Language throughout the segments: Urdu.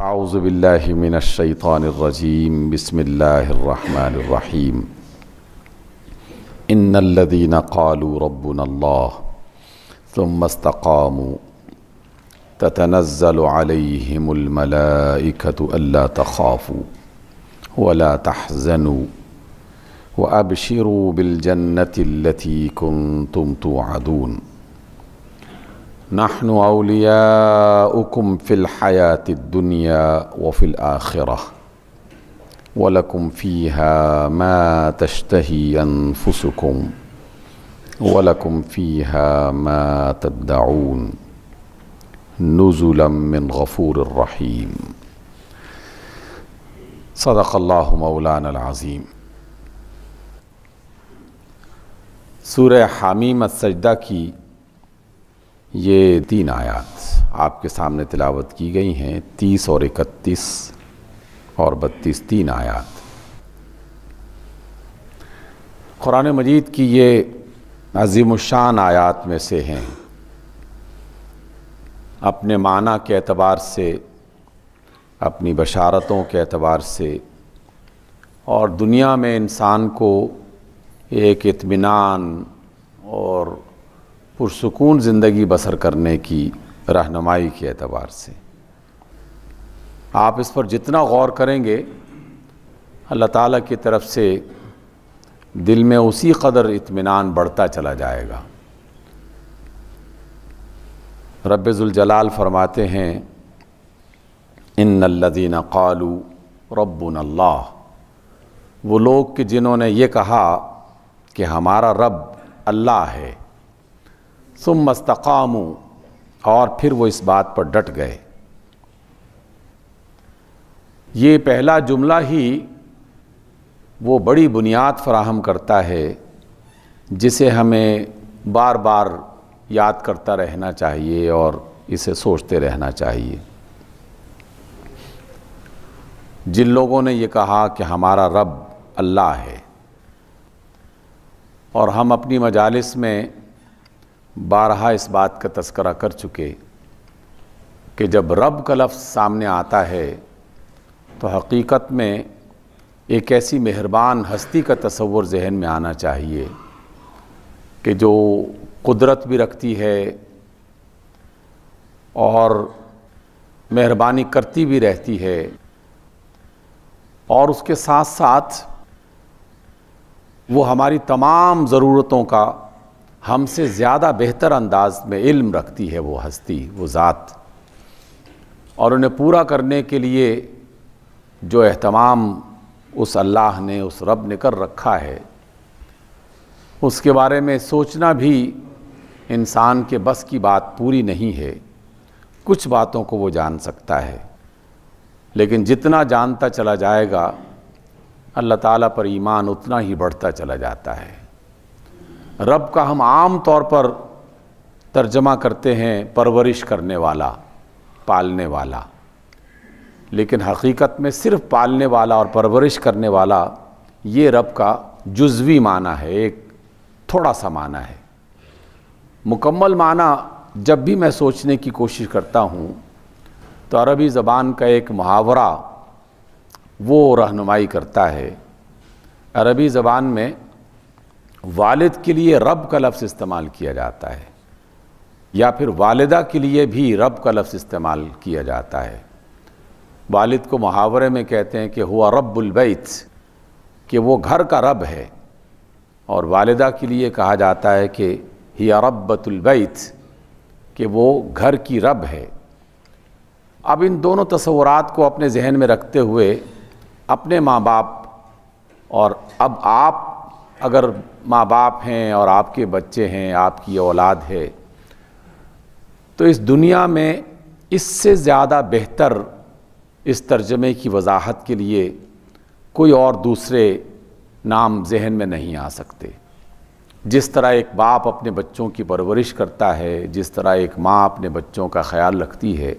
اعوذ باللہ من الشیطان الرجیم بسم اللہ الرحمن الرحیم ان الذین قالوا ربنا اللہ ثم استقاموا تتنزل علیہم الملائکۃ الا تخافوا ولا تحزنوا وابشروا بالجنة التي كنتم توعدون نحن اولیاؤکم فی الحیاة الدنیا وفی الآخرہ ولکم فیہا ما تشتہی انفسکم ولکم فیہا ما تدعون نزلا من غفور الرحیم۔ صدق اللہ مولانا العظیم۔ سورہ حامیم السجدہ کی یہ 3 آیات آپ کے سامنے تلاوت کی گئی ہیں، 30 اور 31 اور 32، 3 آیات قرآن مجید کی یہ عظیم الشان آیات میں سے ہیں۔ اپنے معنی کے اعتبار سے، اپنی بشارتوں کے اعتبار سے، اور دنیا میں انسان کو ایک اطمینان اور پرسکون زندگی بسر کرنے کی رہنمائی کے اعتبار سے، آپ اس پر جتنا غور کریں گے اللہ تعالیٰ کی طرف سے دل میں اسی قدر اطمینان بڑھتا چلا جائے گا۔ رب ذوالجلال فرماتے ہیں ان الذین قالوا ربنا اللہ، وہ لوگ کہ جنہوں نے یہ کہا کہ ہمارا رب اللہ ہے، ثم استقاموا، اور پھر وہ اس بات پر ڈٹ گئے۔ یہ پہلا جملہ ہی وہ بڑی بنیاد فراہم کرتا ہے جسے ہمیں بار بار یاد کرتا رہنا چاہیے اور اسے سوچتے رہنا چاہیے۔ جن لوگوں نے یہ کہا کہ ہمارا رب اللہ ہے، اور ہم اپنی مجالس میں بارہا اس بات کا تذکرہ کر چکے کہ جب رب کا لفظ سامنے آتا ہے تو حقیقت میں ایک ایسی مہربان ہستی کا تصور ذہن میں آنا چاہیے کہ جو قدرت بھی رکھتی ہے اور مہربانی کرتی بھی رہتی ہے، اور اس کے ساتھ ساتھ وہ ہماری تمام ضرورتوں کا ہم سے زیادہ بہتر انداز میں علم رکھتی ہے، وہ ہستی، وہ ذات، اور انہیں پورا کرنے کے لیے جو اہتمام اس اللہ نے، اس رب نے کر رکھا ہے، اس کے بارے میں سوچنا بھی انسان کے بس کی بات پوری نہیں ہے۔ کچھ باتوں کو وہ جان سکتا ہے، لیکن جتنا جانتا چلا جائے گا اللہ تعالیٰ پر ایمان اتنا ہی بڑھتا چلا جاتا ہے۔ رب کا ہم عام طور پر ترجمہ کرتے ہیں پرورش کرنے والا، پالنے والا، لیکن حقیقت میں صرف پالنے والا اور پرورش کرنے والا یہ رب کا جزوی معنی ہے، ایک تھوڑا سا معنی ہے۔ مکمل معنی جب بھی میں سوچنے کی کوشش کرتا ہوں تو عربی زبان کا ایک محاورہ وہ رہنمائی کرتا ہے۔ عربی زبان میں والد کے لیے رب کا لفظ استعمال کیا جاتا ہے، یا پھر والدہ کے لیے بھی رب کا لفظ استعمال کیا جاتا ہے۔ والد کو محاورے میں کہتے ہیں کہ ہوا رب البیت، کہ وہ گھر کا رب ہے، اور والدہ کے لیے کہا جاتا ہے کہ ہی ربۃ البیت، کہ وہ گھر کی رب ہے۔ اب ان دونوں تصورات کو اپنے ذہن میں رکھتے ہوئے اپنے ماں باپ، اور اب آپ اگر ماں باپ ہیں اور آپ کے بچے ہیں، آپ کی اولاد ہے، تو اس دنیا میں اس سے زیادہ بہتر اس ترجمے کی وضاحت کے لیے کوئی اور دوسرے نام ذہن میں نہیں آ سکتے۔ جس طرح ایک باپ اپنے بچوں کی پرورش کرتا ہے، جس طرح ایک ماں اپنے بچوں کا خیال رکھتی ہے،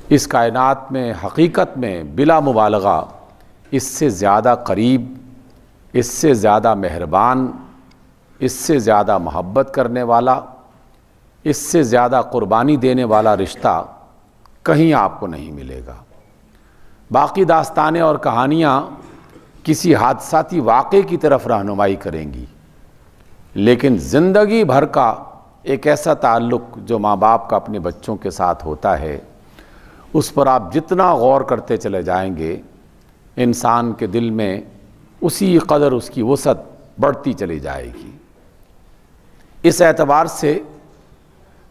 اس کائنات میں حقیقت میں بلا مبالغہ اس سے زیادہ قریب، اس سے زیادہ مہربان، اس سے زیادہ محبت کرنے والا، اس سے زیادہ قربانی دینے والا رشتہ کہیں آپ کو نہیں ملے گا۔ باقی داستانیں اور کہانیاں کسی حادثاتی واقعے کی طرف رہنمائی کریں گی، لیکن زندگی بھر کا ایک ایسا تعلق جو ماں باپ کا اپنے بچوں کے ساتھ ہوتا ہے، اس پر آپ جتنا غور کرتے چلے جائیں گے، انسان کے دل میں اسی قدر اس کی وسعت بڑھتی چلی جائے گی۔ اس اعتبار سے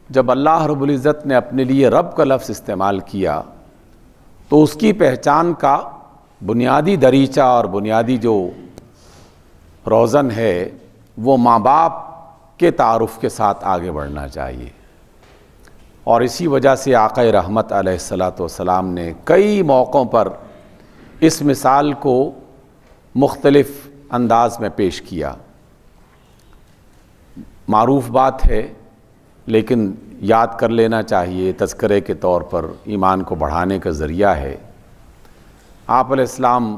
جب اللہ رب العزت نے اپنے لیے رب کا لفظ استعمال کیا تو اس کی پہچان کا بنیادی دریچہ اور بنیادی جو روزن ہے وہ ماں باپ کے تعارف کے ساتھ آگے بڑھنا چاہیے۔ اور اسی وجہ سے آقا رحمت علیہ الصلاۃ والسلام نے کئی موقعوں پر اس مثال کو مختلف انداز میں پیش کیا۔ معروف بات ہے لیکن یاد کر لینا چاہیے، تذکرے کے طور پر ایمان کو بڑھانے کا ذریعہ ہے۔ آپ علیہ السلام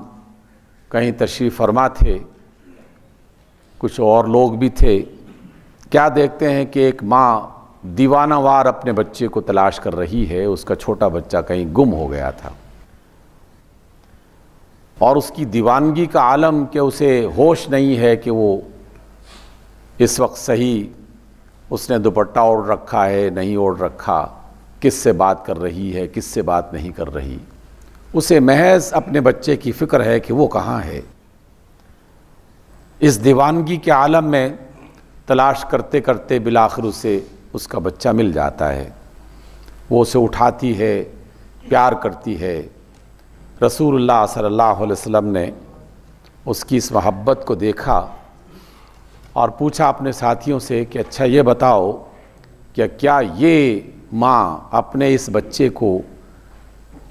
کہیں تشریف فرما تھے، کچھ اور لوگ بھی تھے، کیا دیکھتے ہیں کہ ایک ماں دیوانہ وار اپنے بچے کو تلاش کر رہی ہے، اس کا چھوٹا بچہ کہیں گم ہو گیا تھا، اور اس کی دیوانگی کا عالم کہ اسے ہوش نہیں ہے کہ وہ اس وقت صحیح اس نے دوپٹہ اوڑھ رکھا ہے نہیں اوڑھ رکھا، کس سے بات کر رہی ہے کس سے بات نہیں کر رہی، اسے محض اپنے بچے کی فکر ہے کہ وہ کہاں ہے۔ اس دیوانگی کے عالم میں تلاش کرتے کرتے بالآخر اسے اس کا بچہ مل جاتا ہے، وہ اسے اٹھاتی ہے، پیار کرتی ہے۔ رسول اللہ صلی اللہ علیہ وسلم نے اس کی اس محبت کو دیکھا اور پوچھا اپنے ساتھیوں سے کہ اچھا یہ بتاؤ کہ کیا یہ ماں اپنے اس بچے کو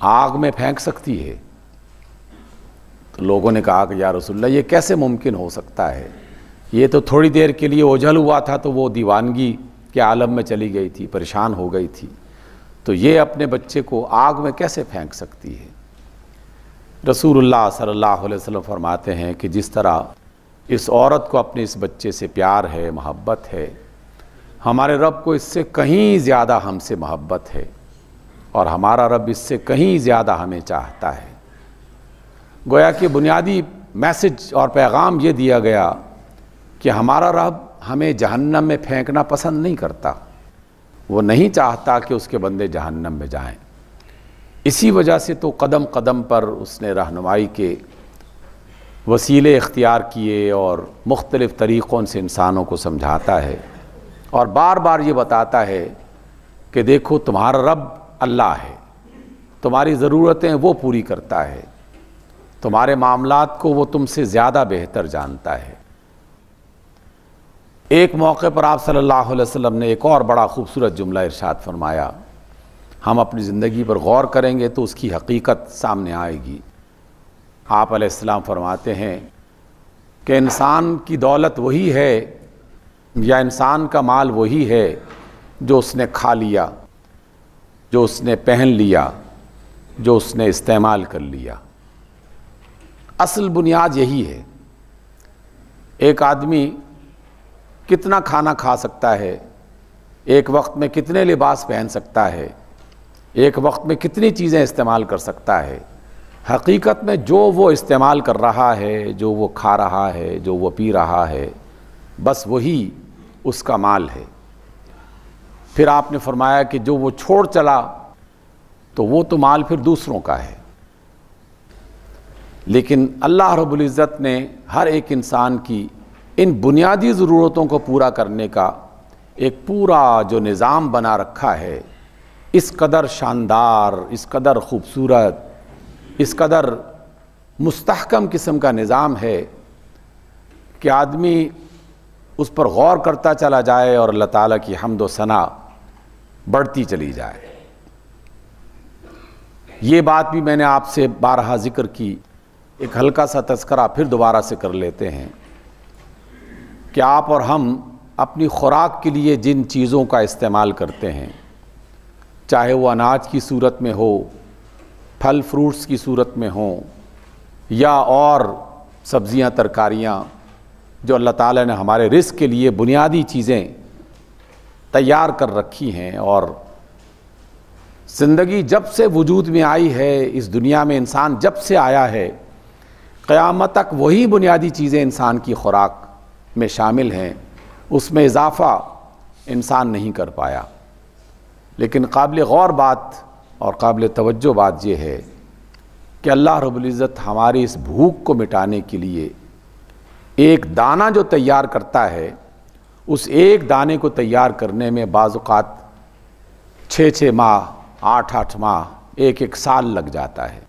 آگ میں پھینک سکتی ہے؟ تو لوگوں نے کہا کہ یا رسول اللہ یہ کیسے ممکن ہو سکتا ہے، یہ تو تھوڑی دیر کے لیے اوجھل ہوا تھا تو وہ دیوانگی کے عالم میں چلی گئی تھی، پریشان ہو گئی تھی، تو یہ اپنے بچے کو آگ میں کیسے پھینک سکتی ہے؟ رسول اللہ صلی اللہ علیہ وسلم فرماتے ہیں کہ جس طرح اس عورت کو اپنے اس بچے سے پیار ہے، محبت ہے، ہمارے رب کو اس سے کہیں زیادہ ہم سے محبت ہے، اور ہمارا رب اس سے کہیں زیادہ ہمیں چاہتا ہے۔ گویا کہ بنیادی میسج اور پیغام یہ دیا گیا کہ ہمارا رب ہمیں جہنم میں پھینکنا پسند نہیں کرتا، وہ نہیں چاہتا کہ اس کے بندے جہنم میں جائیں۔ اسی وجہ سے تو قدم قدم پر اس نے رہنمائی کے وسیلے اختیار کیے اور مختلف طریقوں سے انسانوں کو سمجھاتا ہے، اور بار بار یہ بتاتا ہے کہ دیکھو تمہارا رب اللہ ہے، تمہاری ضرورتیں وہ پوری کرتا ہے، تمہارے معاملات کو وہ تم سے زیادہ بہتر جانتا ہے۔ ایک موقع پر آپ صلی اللہ علیہ وسلم نے ایک اور بڑا خوبصورت جملہ ارشاد فرمایا، ہم اپنی زندگی پر غور کریں گے تو اس کی حقیقت سامنے آئے گی۔ آپ علیہ السلام فرماتے ہیں کہ انسان کی دولت وہی ہے یا انسان کا مال وہی ہے جو اس نے کھا لیا، جو اس نے پہن لیا، جو اس نے استعمال کر لیا۔ اصل بنیاد یہی ہے۔ ایک آدمی کتنا کھانا کھا سکتا ہے، ایک وقت میں کتنے لباس پہن سکتا ہے، ایک وقت میں کتنی چیزیں استعمال کر سکتا ہے، حقیقت میں جو وہ استعمال کر رہا ہے، جو وہ کھا رہا ہے، جو وہ پی رہا ہے، بس وہی اس کا مال ہے۔ پھر آپ نے فرمایا کہ جو وہ چھوڑ چلا تو وہ تو مال پھر دوسروں کا ہے۔ لیکن اللہ رب العزت نے ہر ایک انسان کی ان بنیادی ضرورتوں کو پورا کرنے کا ایک پورا جو نظام بنا رکھا ہے، اس قدر شاندار، اس قدر خوبصورت، اس قدر مستحکم قسم کا نظام ہے کہ آدمی اس پر غور کرتا چلا جائے اور اللہ تعالیٰ کی حمد و ثنا بڑھتی چلی جائے۔ یہ بات بھی میں نے آپ سے بارہا ذکر کی، ایک ہلکا سا تذکرہ پھر دوبارہ سے کر لیتے ہیں کہ آپ اور ہم اپنی خوراک کے لیے جن چیزوں کا استعمال کرتے ہیں، چاہے وہ اناج کی صورت میں ہو، پھل فروٹس کی صورت میں ہوں، یا اور سبزیاں ترکاریاں جو اللہ تعالیٰ نے ہمارے رزق کے لیے بنیادی چیزیں تیار کر رکھی ہیں اور زندگی جب سے وجود میں آئی ہے، اس دنیا میں انسان جب سے آیا ہے، قیامت تک وہی بنیادی چیزیں انسان کی خوراک میں شامل ہیں، اس میں اضافہ انسان نہیں کر پایا۔ لیکن قابل غور بات اور قابل توجہ بات یہ ہے کہ اللہ رب العزت ہماری اس بھوک کو مٹانے کے لیے ایک دانہ جو تیار کرتا ہے، اس ایک دانے کو تیار کرنے میں بعض اوقات 6 ماہ، 8 ماہ، ایک سال لگ جاتا ہے۔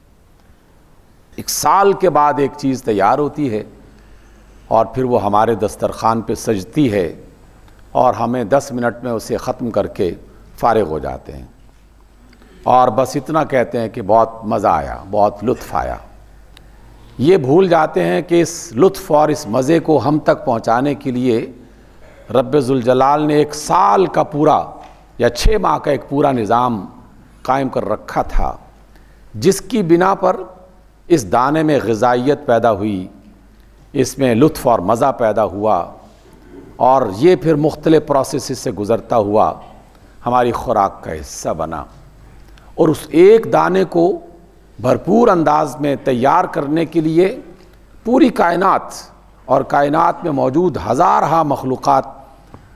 ایک سال کے بعد ایک چیز تیار ہوتی ہے اور پھر وہ ہمارے دسترخوان پہ سجتی ہے اور ہمیں 10 منٹ میں اسے ختم کر کے فارغ ہو جاتے ہیں اور بس اتنا کہتے ہیں کہ بہت مزہ آیا، بہت لطف آیا۔ یہ بھول جاتے ہیں کہ اس لطف اور اس مزے کو ہم تک پہنچانے کے لیے رب ذوالجلال نے 1 سال کا پورا یا 6 ماہ کا ایک پورا نظام قائم کر رکھا تھا، جس کی بنا پر اس دانے میں غذائیت پیدا ہوئی، اس میں لطف اور مزہ پیدا ہوا، اور یہ پھر مختلف پروسیسز سے گزرتا ہوا ہماری خوراک کا حصہ بنا۔ اور اس ایک دانے کو بھرپور انداز میں تیار کرنے کے لیے پوری کائنات اور کائنات میں موجود ہزارہا مخلوقات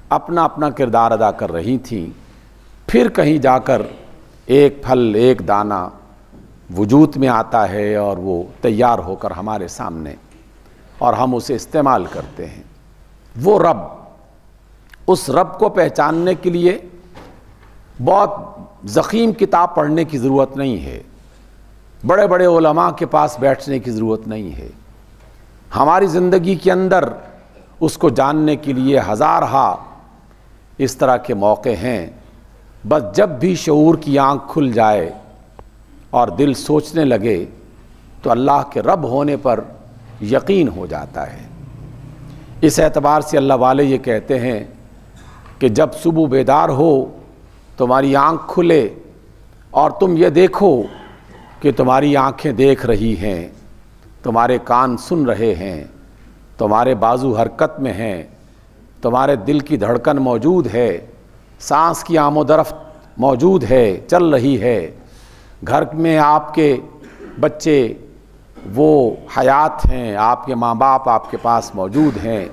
اپنا اپنا کردار ادا کر رہی تھیں۔ پھر کہیں جا کر ایک پھل، ایک دانہ وجود میں آتا ہے اور وہ تیار ہو کر ہمارے سامنے، اور ہم اسے استعمال کرتے ہیں۔ وہ رب، اس رب کو پہچاننے کے لیے بہت ضخیم کتاب پڑھنے کی ضرورت نہیں ہے، بڑے بڑے علماء کے پاس بیٹھنے کی ضرورت نہیں ہے۔ ہماری زندگی کے اندر اس کو جاننے کے لیے ہزارہا اس طرح کے موقع ہیں۔ بس جب بھی شعور کی آنکھ کھل جائے اور دل سوچنے لگے تو اللہ کے رب ہونے پر یقین ہو جاتا ہے۔ اس اعتبار سے اللہ والے یہ کہتے ہیں کہ جب صبح بیدار ہو، تمہاری آنکھ کھلے اور تم یہ دیکھو کہ تمہاری آنکھیں دیکھ رہی ہیں، تمہارے کان سن رہے ہیں، تمہارے بازو حرکت میں ہیں، تمہارے دل کی دھڑکن موجود ہے، سانس کی آمد و رفت موجود ہے، چل رہی ہے، گھر میں آپ کے بچے وہ حیات ہیں، آپ کے ماں باپ آپ کے پاس موجود ہیں۔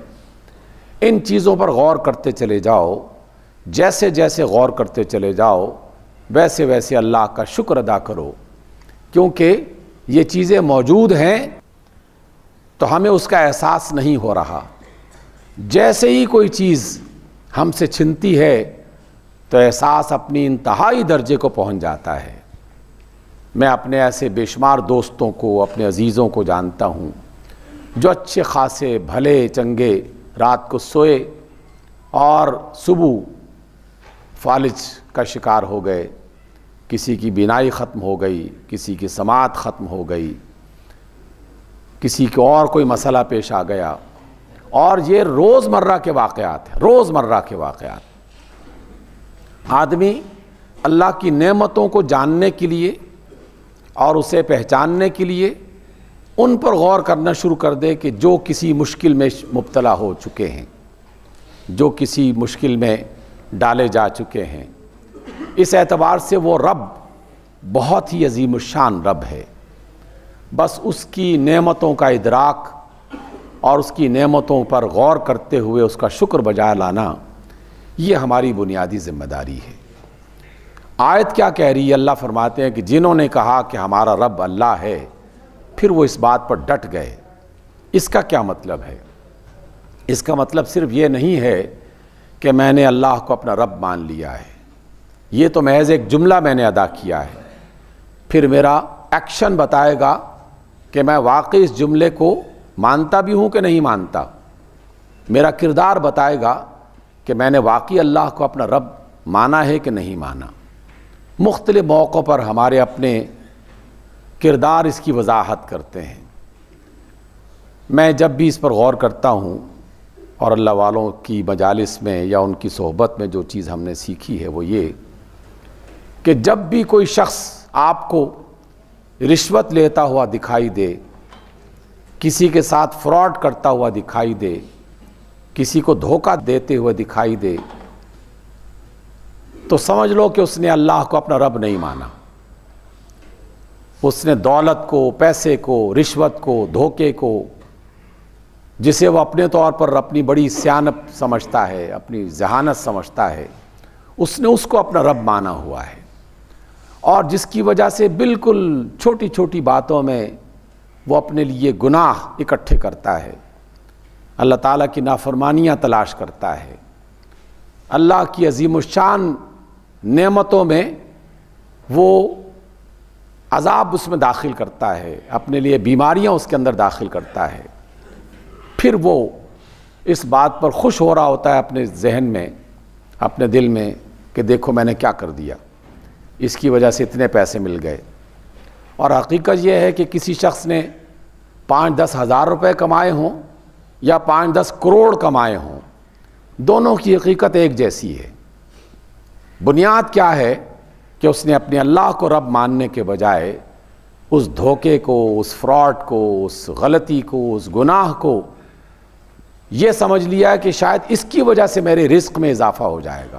ان چیزوں پر غور کرتے چلے جاؤ، جیسے جیسے غور کرتے چلے جاؤ ویسے ویسے اللہ کا شکر ادا کرو، کیونکہ یہ چیزیں موجود ہیں تو ہمیں اس کا احساس نہیں ہو رہا۔ جیسے ہی کوئی چیز ہم سے چھنتی ہے تو احساس اپنی انتہائی درجے کو پہنچ جاتا ہے۔ میں اپنے ایسے بے شمار دوستوں کو، اپنے عزیزوں کو جانتا ہوں جو اچھے خاصے بھلے چنگے رات کو سوئے اور صبح فالج کا شکار ہو گئے، کسی کی بینائی ختم ہو گئی، کسی کی سماعت ختم ہو گئی، کسی کو اور کوئی مسئلہ پیش آ گیا، اور یہ روزمرہ کے واقعات ہیں، روزمرہ کے واقعات۔ آدمی اللہ کی نعمتوں کو جاننے کے لیے اور اسے پہچاننے کے لیے ان پر غور کرنا شروع کر دے کہ جو کسی مشکل میں مبتلا ہو چکے ہیں، جو کسی مشکل میں ڈالے جا چکے ہیں۔ اس اعتبار سے وہ رب بہت ہی عظیم الشان رب ہے۔ بس اس کی نعمتوں کا ادراک اور اس کی نعمتوں پر غور کرتے ہوئے اس کا شکر بجا لانا، یہ ہماری بنیادی ذمہ داری ہے۔ آیت کیا کہہ رہی ہے؟ اللہ فرماتے ہیں کہ جنہوں نے کہا کہ ہمارا رب اللہ ہے، پھر وہ اس بات پر ڈٹ گئے۔ اس کا کیا مطلب ہے؟ اس کا مطلب صرف یہ نہیں ہے کہ میں نے اللہ کو اپنا رب مان لیا ہے، یہ تو محض ایک جملہ میں نے ادا کیا ہے۔ پھر میرا ایکشن بتائے گا کہ میں واقعی اس جملے کو مانتا بھی ہوں کہ نہیں مانتا۔ میرا کردار بتائے گا کہ میں نے واقعی اللہ کو اپنا رب مانا ہے کہ نہیں مانا۔ مختلف موقعوں پر ہمارے اپنے کردار اس کی وضاحت کرتے ہیں۔ میں جب بھی اس پر غور کرتا ہوں اور اللہ والوں کی مجالس میں یا ان کی صحبت میں جو چیز ہم نے سیکھی ہے وہ یہ کہ جب بھی کوئی شخص آپ کو رشوت لیتا ہوا دکھائی دے، کسی کے ساتھ فراڈ کرتا ہوا دکھائی دے، کسی کو دھوکہ دیتے ہوئے دکھائی دے، تو سمجھ لو کہ اس نے اللہ کو اپنا رب نہیں مانا. اس نے دولت کو، پیسے کو، رشوت کو، دھوکے کو، جسے وہ اپنے طور پر اپنی بڑی سیانت سمجھتا ہے، اپنی ذہانت سمجھتا ہے، اس نے اس کو اپنا رب مانا ہوا ہے. اور جس کی وجہ سے بالکل چھوٹی چھوٹی باتوں میں وہ اپنے لیے گناہ اکٹھے کرتا ہے، اللہ تعالیٰ کی نافرمانیاں تلاش کرتا ہے، اللہ کی عظیم الشان نعمتوں میں وہ عذاب اس میں داخل کرتا ہے، اپنے لیے بیماریاں اس کے اندر داخل کرتا ہے. پھر وہ اس بات پر خوش ہو رہا ہوتا ہے اپنے ذہن میں، اپنے دل میں، کہ دیکھو میں نے کیا کر دیا، اس کی وجہ سے اتنے پیسے مل گئے. اور حقیقت یہ ہے کہ کسی شخص نے 5-10 ہزار روپے کمائے ہوں یا 5-10 کروڑ کمائے ہوں، دونوں کی حقیقت ایک جیسی ہے. بنیاد کیا ہے کہ اس نے اپنے اللہ کو رب ماننے کے بجائے اس دھوکے کو، اس فراڈ کو، اس غلطی کو، اس گناہ کو یہ سمجھ لیا کہ شاید اس کی وجہ سے میرے رزق میں اضافہ ہو جائے گا،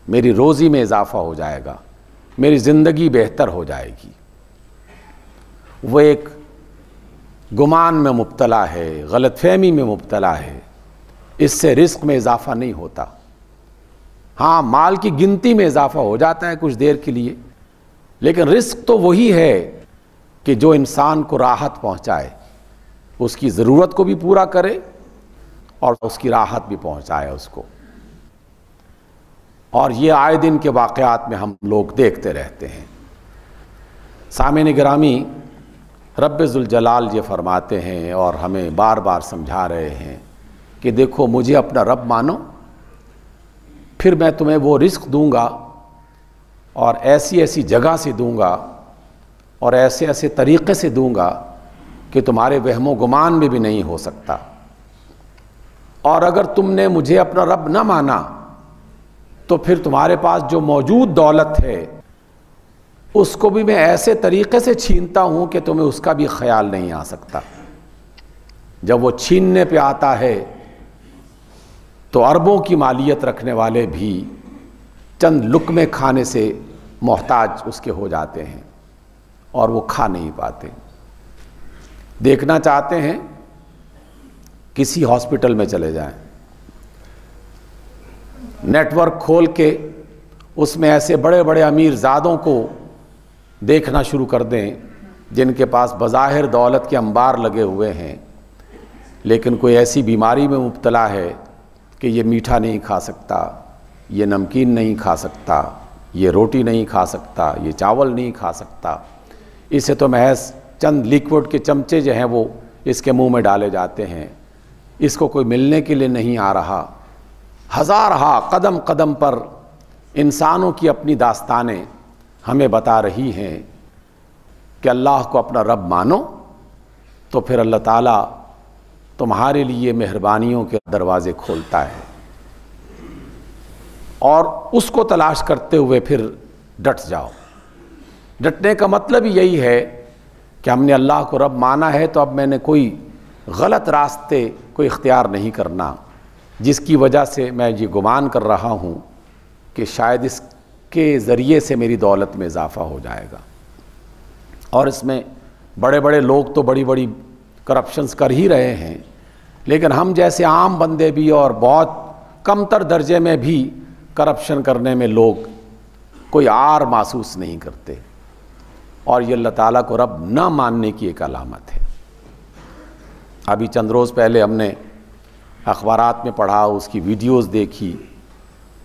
میری روزی میں اضافہ ہو جائے گا، میری زندگی بہتر ہو جائے گی. وہ ایک گمان میں مبتلا ہے، غلط فہمی میں مبتلا ہے. اس سے رزق میں اضافہ نہیں ہوتا. ہاں، مال کی گنتی میں اضافہ ہو جاتا ہے کچھ دیر کے لیے، لیکن رزق تو وہی ہے کہ جو انسان کو راحت پہنچائے، اس کی ضرورت کو بھی پورا کرے اور اس کی راحت بھی پہنچائے اس کو. اور یہ آئے دن کے واقعات میں ہم لوگ دیکھتے رہتے ہیں. سامعین گرامی، رب ذوالجلال یہ فرماتے ہیں اور ہمیں بار بار سمجھا رہے ہیں کہ دیکھو مجھے اپنا رب مانو، پھر میں تمہیں وہ رزق دوں گا اور ایسی ایسی جگہ سے دوں گا اور ایسے ایسے طریقے سے دوں گا کہ تمہارے وہم و گمان میں بھی نہیں ہو سکتا. اور اگر تم نے مجھے اپنا رب نہ مانا تو پھر تمہارے پاس جو موجود دولت ہے اس کو بھی میں ایسے طریقے سے چھینتا ہوں کہ تمہیں اس کا بھی خیال نہیں آ سکتا. جب وہ چھیننے پہ آتا ہے تو اربوں کی مالیت رکھنے والے بھی چند لقمے کھانے سے محتاج اس کے ہو جاتے ہیں اور وہ کھا نہیں پاتے. دیکھنا چاہتے ہیں کسی ہاسپٹل میں چلے جائیں، نیٹ ورک کھول کے اس میں ایسے بڑے بڑے امیر زادوں کو دیکھنا شروع کر دیں جن کے پاس بظاہر دولت کے انبار لگے ہوئے ہیں، لیکن کوئی ایسی بیماری میں مبتلا ہے کہ یہ میٹھا نہیں کھا سکتا، یہ نمکین نہیں کھا سکتا، یہ روٹی نہیں کھا سکتا، یہ چاول نہیں کھا سکتا. اسے تو محض چند لیکوڈ کے چمچے جو ہیں وہ اس کے منہ میں ڈالے جاتے ہیں، اس کو کوئی ملنے کے لیے نہیں آ رہا. ہزارہا قدم قدم پر انسانوں کی اپنی داستانیں ہمیں بتا رہی ہیں کہ اللہ کو اپنا رب مانو تو پھر اللہ تعالیٰ تمہارے لیے مہربانیوں کے دروازے کھولتا ہے. اور اس کو تلاش کرتے ہوئے پھر ڈٹ جاؤ. ڈٹنے کا مطلب ہی یہی ہے کہ ہم نے اللہ کو رب مانا ہے تو اب میں نے کوئی غلط راستے کوئی اختیار نہیں کرنا جس کی وجہ سے میں یہ گمان کر رہا ہوں کہ شاید اس کے ذریعے سے میری دولت میں اضافہ ہو جائے گا. اور اس میں بڑے بڑے لوگ تو بڑی بڑی کرپشنز کر ہی رہے ہیں، لیکن ہم جیسے عام بندے بھی اور بہت کم تر درجے میں بھی کرپشن کرنے میں لوگ کوئی عار محسوس نہیں کرتے. اور یہ اللہ تعالیٰ کو رب نہ ماننے کی ایک علامت ہے. ابھی چند روز پہلے ہم نے اخبارات میں پڑھا، اس کی ویڈیوز دیکھی،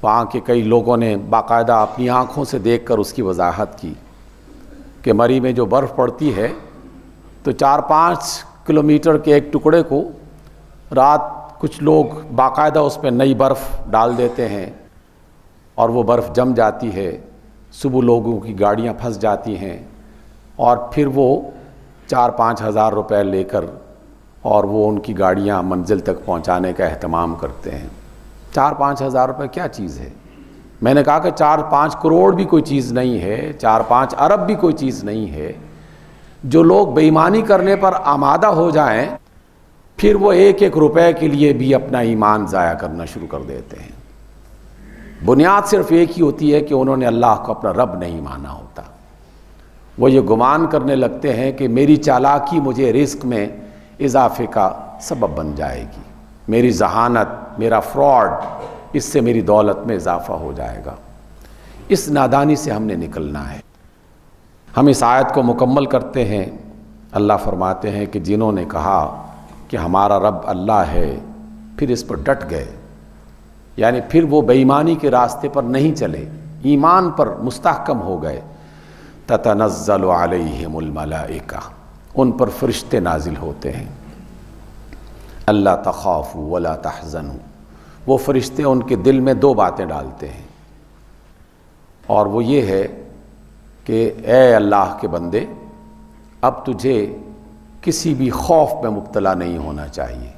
وہاں کے کئی لوگوں نے باقاعدہ اپنی آنکھوں سے دیکھ کر اس کی وضاحت کی کہ مری میں جو برف پڑتی ہے تو 4-5 کلومیٹر کے ایک ٹکڑے کو رات کچھ لوگ باقاعدہ اس پہ نئی برف ڈال دیتے ہیں اور وہ برف جم جاتی ہے. صبح لوگوں کی گاڑیاں پھنس جاتی ہیں اور پھر وہ 4-5 ہزار روپے لے کر اور وہ ان کی گاڑیاں منزل تک پہنچانے کا اہتمام کرتے ہیں. 4-5 ہزار روپے کیا چیز ہے؟ میں نے کہا کہ 4-5 کروڑ بھی کوئی چیز نہیں ہے، 4-5 ارب بھی کوئی چیز نہیں ہے. جو لوگ بے ایمانی کرنے پر آمادہ ہو جائیں پھر وہ 1-1 روپے کے لیے بھی اپنا ایمان ضائع کرنا شروع کر دیتے ہیں. بنیاد صرف ایک ہی ہوتی ہے کہ انہوں نے اللہ کو اپنا رب نہیں مانا ہوتا۔ وہ یہ گمان کرنے لگتے ہیں کہ میری چالاکی مجھے رزق میں اضافے کا سبب بن جائے گی، میری ذہانت، میرا فراڈ، اس سے میری دولت میں اضافہ ہو جائے گا۔ اس نادانی سے ہم نے نکلنا ہے۔ ہم اس آیت کو مکمل کرتے ہیں، اللہ فرماتے ہیں کہ جنہوں نے کہا کہ ہمارا رب اللہ ہے، پھر اس پر ڈٹ گئے، یعنی پھر وہ بے ایمانی کے راستے پر نہیں چلے، ایمان پر مستحکم ہو گئے، تتنزل علیہم الملائکہ، ان پر فرشتے نازل ہوتے ہیں، اللہ تخافوا ولا تحزنوا، وہ فرشتے ان کے دل میں دو باتیں ڈالتے ہیں، اور وہ یہ ہے کہ اے اللہ کے بندے، اب تجھے کسی بھی خوف میں مبتلا نہیں ہونا چاہیے،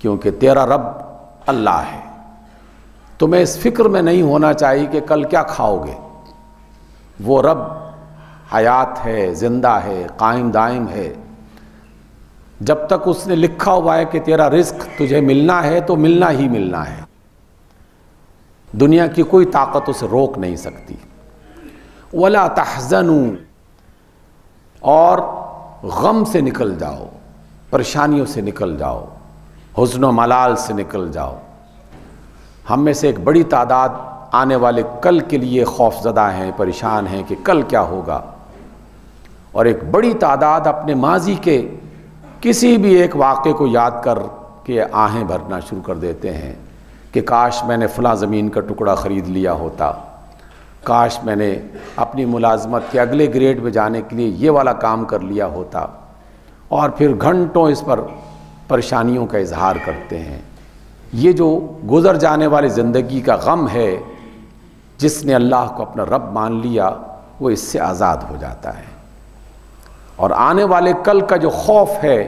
کیونکہ تیرا رب اللہ ہے۔ تمہیں اس فکر میں نہیں ہونا چاہیے کہ کل کیا کھاؤ گے۔ وہ رب حیات ہے، زندہ ہے، قائم دائم ہے۔ جب تک اس نے لکھا ہوا ہے کہ تیرا رزق تجھے ملنا ہے تو ملنا ہی ملنا ہے، دنیا کی کوئی طاقت اسے روک نہیں سکتی۔ وَلَا تَحْزَنُوا، اور غم سے نکل جاؤ، پریشانیوں سے نکل جاؤ، حزن و ملال سے نکل جاؤ۔ ہم میں سے ایک بڑی تعداد آنے والے کل کے لیے خوف زدہ ہیں، پریشان ہیں کہ کل کیا ہوگا، اور ایک بڑی تعداد اپنے ماضی کے کسی بھی ایک واقعے کو یاد کر کے آہیں بھرنا شروع کر دیتے ہیں کہ کاش میں نے فلاں زمین کا ٹکڑا خرید لیا ہوتا، کاش میں نے اپنی ملازمت کے اگلے گریڈ میں جانے کے لیے یہ والا کام کر لیا ہوتا، اور پھر گھنٹوں اس پر پریشانیوں کا اظہار کرتے ہیں۔ یہ جو گزر جانے والی زندگی کا غم ہے، جس نے اللہ کو اپنا رب مان لیا وہ اس سے آزاد ہو جاتا ہے، اور آنے والے کل کا جو خوف ہے،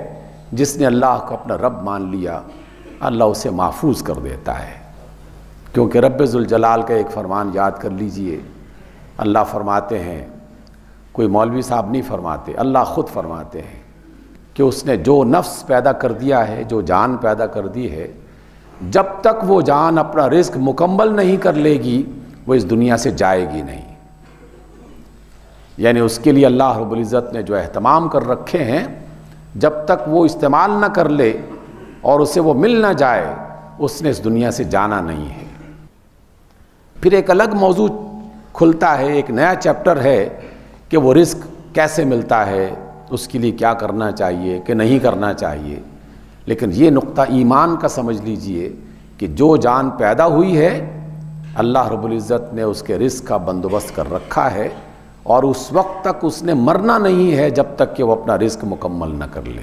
جس نے اللہ کو اپنا رب مان لیا، اللہ اسے محفوظ کر دیتا ہے۔ کیونکہ رب ذوالجلال کا ایک فرمان یاد کر لیجئے، اللہ فرماتے ہیں، کوئی مولوی صاحب نہیں فرماتے، اللہ خود فرماتے ہیں کہ اس نے جو نفس پیدا کر دیا ہے، جو جان پیدا کر دی ہے، جب تک وہ جان اپنا رزق مکمل نہیں کر لے گی وہ اس دنیا سے جائے گی نہیں۔ یعنی اس کے لیے اللہ رب العزت نے جو اہتمام کر رکھے ہیں، جب تک وہ استعمال نہ کر لے اور اسے وہ مل نہ جائے، اس نے اس دنیا سے جانا نہیں ہے۔ پھر ایک الگ موضوع کھلتا ہے، ایک نیا چیپٹر ہے کہ وہ رزق کیسے ملتا ہے، اس کے لیے کیا کرنا چاہیے کہ نہیں کرنا چاہیے۔ لیکن یہ نقطہ ایمان کا سمجھ لیجئے کہ جو جان پیدا ہوئی ہے، اللہ رب العزت نے اس کے رزق کا بندوبست کر رکھا ہے، اور اس وقت تک اس نے مرنا نہیں ہے جب تک کہ وہ اپنا رزق مکمل نہ کر لے۔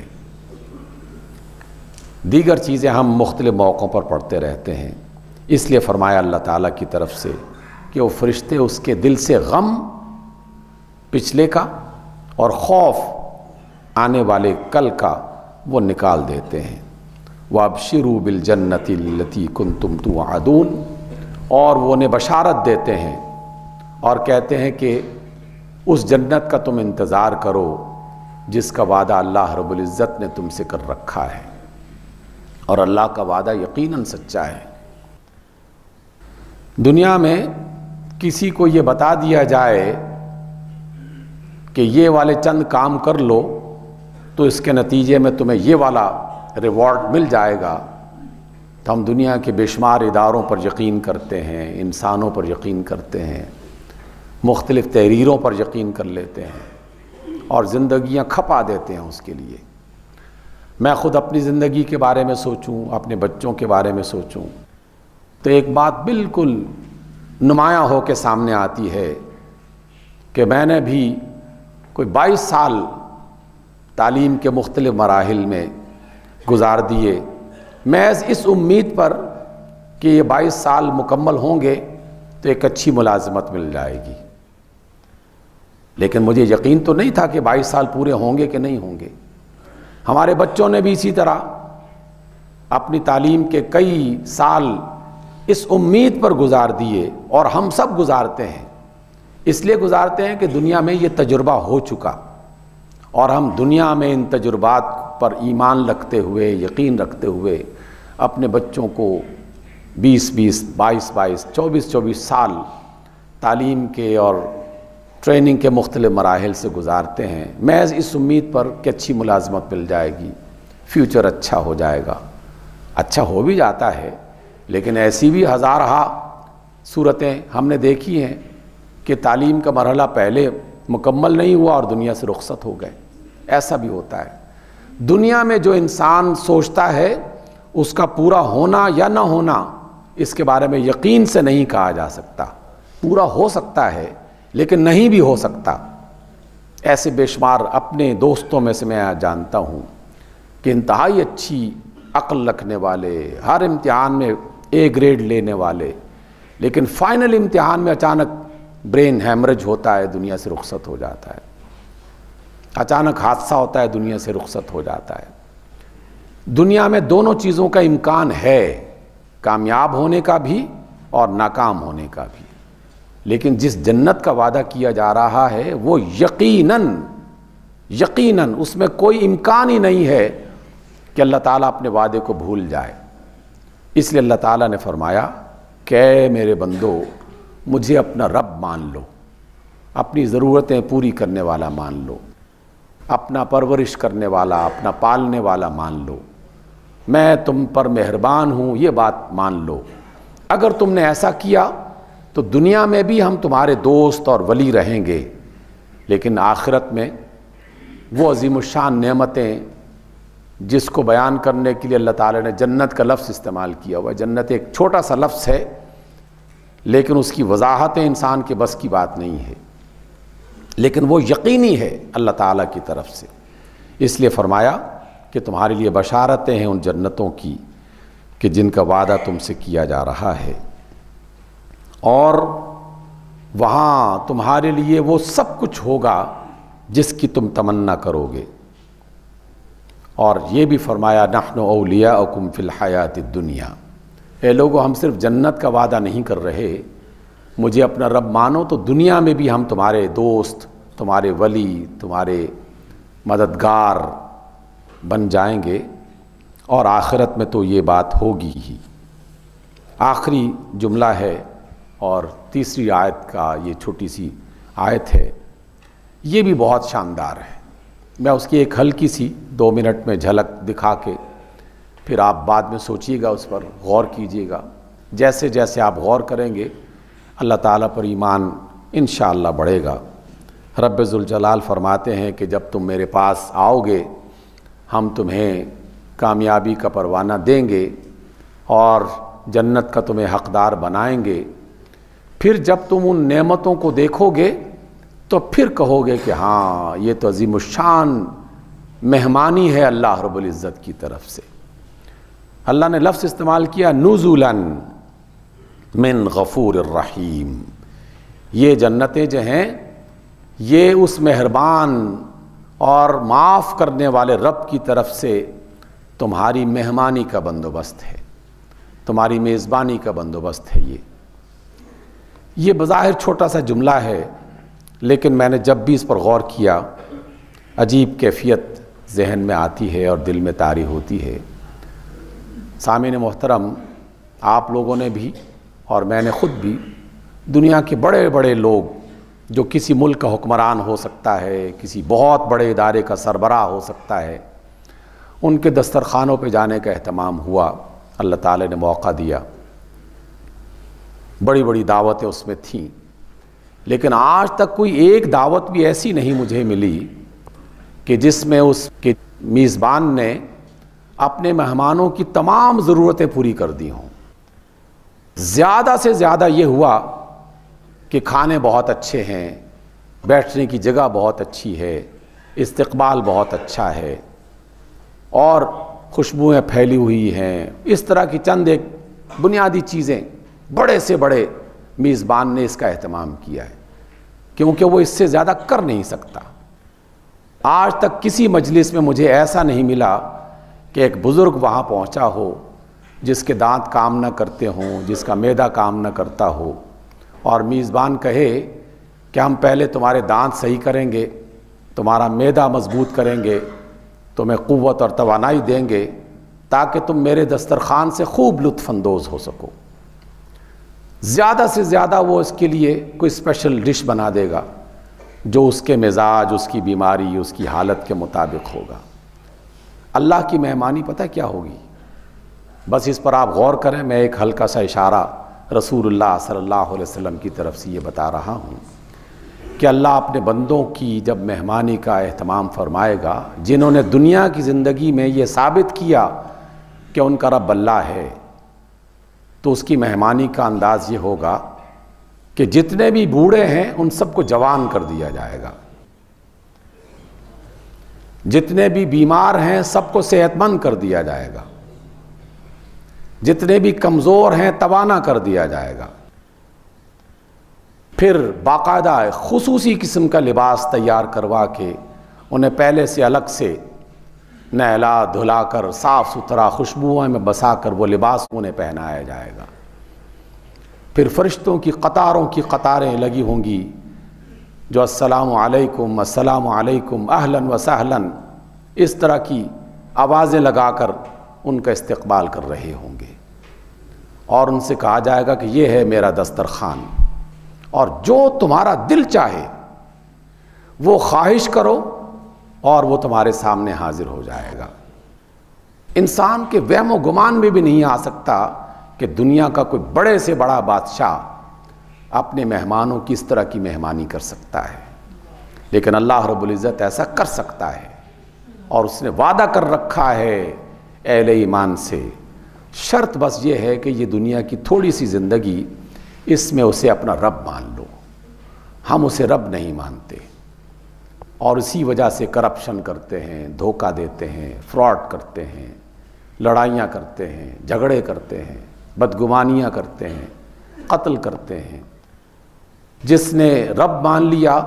دیگر چیزیں ہم مختلف موقعوں پر پڑھتے رہتے ہیں، اس لیے فرمایا اللہ تعالیٰ کی طرف سے کہ وہ فرشتے اس کے دل سے غم پچھلے کا اور خوف آنے والے کل کا وہ نکال دیتے ہیں۔ وَأَبْشِرُوا بِالْجَنَّةِ الَّتِي كُنْتُمْ تُوعَدُونَ، اور وہ انہیں بشارت دیتے ہیں اور کہتے ہیں کہ اس جنت کا تم انتظار کرو جس کا وعدہ اللہ رب العزت نے تم سے کر رکھا ہے، اور اللہ کا وعدہ یقیناً سچا ہے۔ دنیا میں کسی کو یہ بتا دیا جائے کہ یہ والے چند کام کر لو تو اس کے نتیجے میں تمہیں یہ والا ریوارڈ مل جائے گا، تو ہم دنیا کے بے شمار اداروں پر یقین کرتے ہیں، انسانوں پر یقین کرتے ہیں، مختلف تحریروں پر یقین کر لیتے ہیں، اور زندگیاں کھپا دیتے ہیں اس کے لیے۔ میں خود اپنی زندگی کے بارے میں سوچوں، اپنے بچوں کے بارے میں سوچوں، تو ایک بات بالکل نمایاں ہو کے سامنے آتی ہے کہ میں نے بھی کوئی 22 سال تعلیم کے مختلف مراحل میں گزار دیے، محض اس امید پر کہ یہ 22 سال مکمل ہوں گے تو ایک اچھی ملازمت مل جائے گی، لیکن مجھے یقین تو نہیں تھا کہ 22 سال پورے ہوں گے کہ نہیں ہوں گے۔ ہمارے بچوں نے بھی اسی طرح اپنی تعلیم کے کئی سال اس امید پر گزار دیے، اور ہم سب گزارتے ہیں، اس لیے گزارتے ہیں کہ دنیا میں یہ تجربہ ہو چکا، اور ہم دنیا میں ان تجربات پر ایمان رکھتے ہوئے، یقین رکھتے ہوئے اپنے بچوں کو 20-20, 22-22, 24-24 سال تعلیم کے اور ٹریننگ کے مختلف مراحل سے گزارتے ہیں محض اس امید پر کہ اچھی ملازمت مل جائے گی، فیوچر اچھا ہو جائے گا۔ اچھا ہو بھی جاتا ہے، لیکن ایسی بھی ہزارہا صورتیں ہم نے دیکھی ہیں کہ تعلیم کا مرحلہ پہلے مکمل نہیں ہوا اور دنیا سے رخصت ہو گئے۔ ایسا بھی ہوتا ہے۔ دنیا میں جو انسان سوچتا ہے اس کا پورا ہونا یا نہ ہونا اس کے بارے میں یقین سے نہیں کہا جا سکتا۔ پورا ہو سکتا ہے لیکن نہیں بھی ہو سکتا۔ ایسے بے شمار اپنے دوستوں میں سے میں جانتا ہوں کہ انتہائی اچھی عقل رکھنے والے، ہر امتحان میں A گریڈ لینے والے، لیکن فائنل امتحان میں اچانک برین ہیمرج ہوتا ہے، دنیا سے رخصت ہو جاتا ہے۔ اچانک حادثہ ہوتا ہے، دنیا سے رخصت ہو جاتا ہے۔ دنیا میں دونوں چیزوں کا امکان ہے، کامیاب ہونے کا بھی اور ناکام ہونے کا بھی، لیکن جس جنت کا وعدہ کیا جا رہا ہے وہ یقیناً اس میں کوئی امکان ہی نہیں ہے کہ اللہ تعالیٰ اپنے وعدے کو بھول جائے۔ اس لیے اللہ تعالیٰ نے فرمایا کہ اے میرے بندو مجھے اپنا رب مان لو، اپنی ضرورتیں پوری کرنے والا مان لو، اپنا پرورش کرنے والا، اپنا پالنے والا مان لو، میں تم پر مہربان ہوں، یہ بات مان لو۔ اگر تم نے ایسا کیا تو دنیا میں بھی ہم تمہارے دوست اور ولی رہیں گے، لیکن آخرت میں وہ عظیم الشان نعمتیں جس کو بیان کرنے کے لیے اللہ تعالیٰ نے جنت کا لفظ استعمال کیا ہوا ہے۔ جنت ایک چھوٹا سا لفظ ہے لیکن اس کی وضاحتیں انسان کے بس کی بات نہیں ہے، لیکن وہ یقینی ہے اللہ تعالیٰ کی طرف سے۔ اس لیے فرمایا کہ تمہارے لیے بشارتیں ہیں ان جنتوں کی کہ جن کا وعدہ تم سے کیا جا رہا ہے، اور وہاں تمہارے لیے وہ سب کچھ ہوگا جس کی تم تمنا کرو گے۔ اور یہ بھی فرمایا نحن اولیاؤکم فی الحیات الدنیا، اے لوگو ہم صرف جنت کا وعدہ نہیں کر رہے، مجھے اپنا رب مانو تو دنیا میں بھی ہم تمہارے دوست، تمہارے ولی، تمہارے مددگار بن جائیں گے، اور آخرت میں تو یہ بات ہوگی ہی۔ آخری جملہ ہے اور تیسری آیت کا یہ چھوٹی سی آیت ہے، یہ بھی بہت شاندار ہے۔ میں اس کی ایک ہلکی سی 2 منٹ میں جھلک دکھا کے پھر آپ بعد میں سوچیے گا، اس پر غور کیجیے گا۔ جیسے جیسے آپ غور کریں گے اللہ تعالیٰ پر ایمان انشاءاللہ بڑھے گا۔ رب ذوالجلال فرماتے ہیں کہ جب تم میرے پاس آؤ گے ہم تمہیں کامیابی کا پروانہ دیں گے اور جنت کا تمہیں حقدار بنائیں گے۔ پھر جب تم ان نعمتوں کو دیکھو گے تو پھر کہو گے کہ ہاں یہ تو عظیم الشان مہمانی ہے اللہ رب العزت کی طرف سے۔ اللہ نے لفظ استعمال کیا نزلا من غفور الرحیم، یہ جنتیں جو ہیں یہ اس مہربان اور معاف کرنے والے رب کی طرف سے تمہاری مہمانی کا بندوبست ہے، تمہاری میزبانی کا بندوبست ہے۔ یہ بظاہر چھوٹا سا جملہ ہے، لیکن میں نے جب بھی اس پر غور کیا عجیب کیفیت ذہن میں آتی ہے اور دل میں طاری ہوتی ہے۔ سامعین محترم، آپ لوگوں نے بھی اور میں نے خود بھی دنیا کے بڑے بڑے لوگ جو کسی ملک کا حکمران ہو سکتا ہے، کسی بہت بڑے ادارے کا سربراہ ہو سکتا ہے، ان کے دسترخوانوں پہ جانے کا اہتمام ہوا، اللہ تعالی نے موقع دیا، بڑی بڑی دعوتیں اس میں تھیں، لیکن آج تک کوئی ایک دعوت بھی ایسی نہیں مجھے ملی کہ جس میں اس کے میزبان نے اپنے مہمانوں کی تمام ضرورتیں پوری کر دی ہوں۔ زیادہ سے زیادہ یہ ہوا کہ کھانے بہت اچھے ہیں، بیٹھنے کی جگہ بہت اچھی ہے، استقبال بہت اچھا ہے، اور خوشبوئیں پھیلی ہوئی ہیں، اس طرح کی چند ایک بنیادی چیزیں بڑے سے بڑے میزبان نے اس کا اہتمام کیا ہے، کیونکہ وہ اس سے زیادہ کر نہیں سکتا۔ آج تک کسی مجلس میں مجھے ایسا نہیں ملا کہ ایک بزرگ وہاں پہنچا ہو جس کے دانت کام نہ کرتے ہوں، جس کا معدہ کام نہ کرتا ہو، اور میزبان کہے کہ ہم پہلے تمہارے دانت صحیح کریں گے، تمہارا معدہ مضبوط کریں گے، تمہیں قوت اور توانائی دیں گے، تاکہ تم میرے دسترخوان سے خوب لطف اندوز ہو سکو۔ زیادہ سے زیادہ وہ اس کے لیے کوئی اسپیشل ڈش بنا دے گا جو اس کے مزاج، اس کی بیماری، اس کی حالت کے مطابق ہوگا۔ اللہ کی مہمانی پتہ کیا ہوگی؟ بس اس پر آپ غور کریں، میں ایک ہلکا سا اشارہ رسول اللہ صلی اللہ علیہ وسلم کی طرف سے یہ بتا رہا ہوں کہ اللہ اپنے بندوں کی جب مہمانی کا اہتمام فرمائے گا، جنہوں نے دنیا کی زندگی میں یہ ثابت کیا کہ ان کا رب اللہ ہے، تو اس کی مہمانی کا انداز یہ ہوگا کہ جتنے بھی بوڑھے ہیں ان سب کو جوان کر دیا جائے گا، جتنے بھی بیمار ہیں سب کو صحت مند کر دیا جائے گا، جتنے بھی کمزور ہیں توانا کر دیا جائے گا۔ پھر باقاعدہ خصوصی قسم کا لباس تیار کروا کے انہیں پہلے سے الگ سے نہلا دھلا کر صاف ستھرا خوشبوؤں میں بسا کر وہ لباس انہیں پہنایا جائے گا۔ پھر فرشتوں کی قطاروں کی قطاریں لگی ہوں گی جو السلام علیکم السلام علیکم اہلاً و سہلاً اس طرح کی آوازیں لگا کر ان کا استقبال کر رہے ہوں گے، اور ان سے کہا جائے گا کہ یہ ہے میرا دسترخوان، اور جو تمہارا دل چاہے وہ خواہش کرو اور وہ تمہارے سامنے حاضر ہو جائے گا۔ انسان کے وہم و گمان میں بھی نہیں آ سکتا کہ دنیا کا کوئی بڑے سے بڑا بادشاہ اپنے مہمانوں کی اس طرح کی مہمانی کر سکتا ہے، لیکن اللہ رب العزت ایسا کر سکتا ہے، اور اس نے وعدہ کر رکھا ہے اہل ایمان سے۔ شرط بس یہ ہے کہ یہ دنیا کی تھوڑی سی زندگی، اس میں اسے اپنا رب مان لو۔ ہم اسے رب نہیں مانتے، اور اسی وجہ سے کرپشن کرتے ہیں، دھوکہ دیتے ہیں، فراڈ کرتے ہیں، لڑائیاں کرتے ہیں، جھگڑے کرتے ہیں، بدگمانیاں کرتے ہیں، قتل کرتے ہیں۔ جس نے رب مان لیا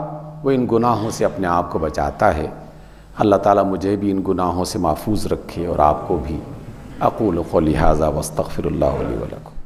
وہ ان گناہوں سے اپنے آپ کو بچاتا ہے۔ اللہ تعالیٰ مجھے بھی ان گناہوں سے محفوظ رکھے اور آپ کو بھی۔ اقول قولی ھذا واستغفر اللہ لی ولکم۔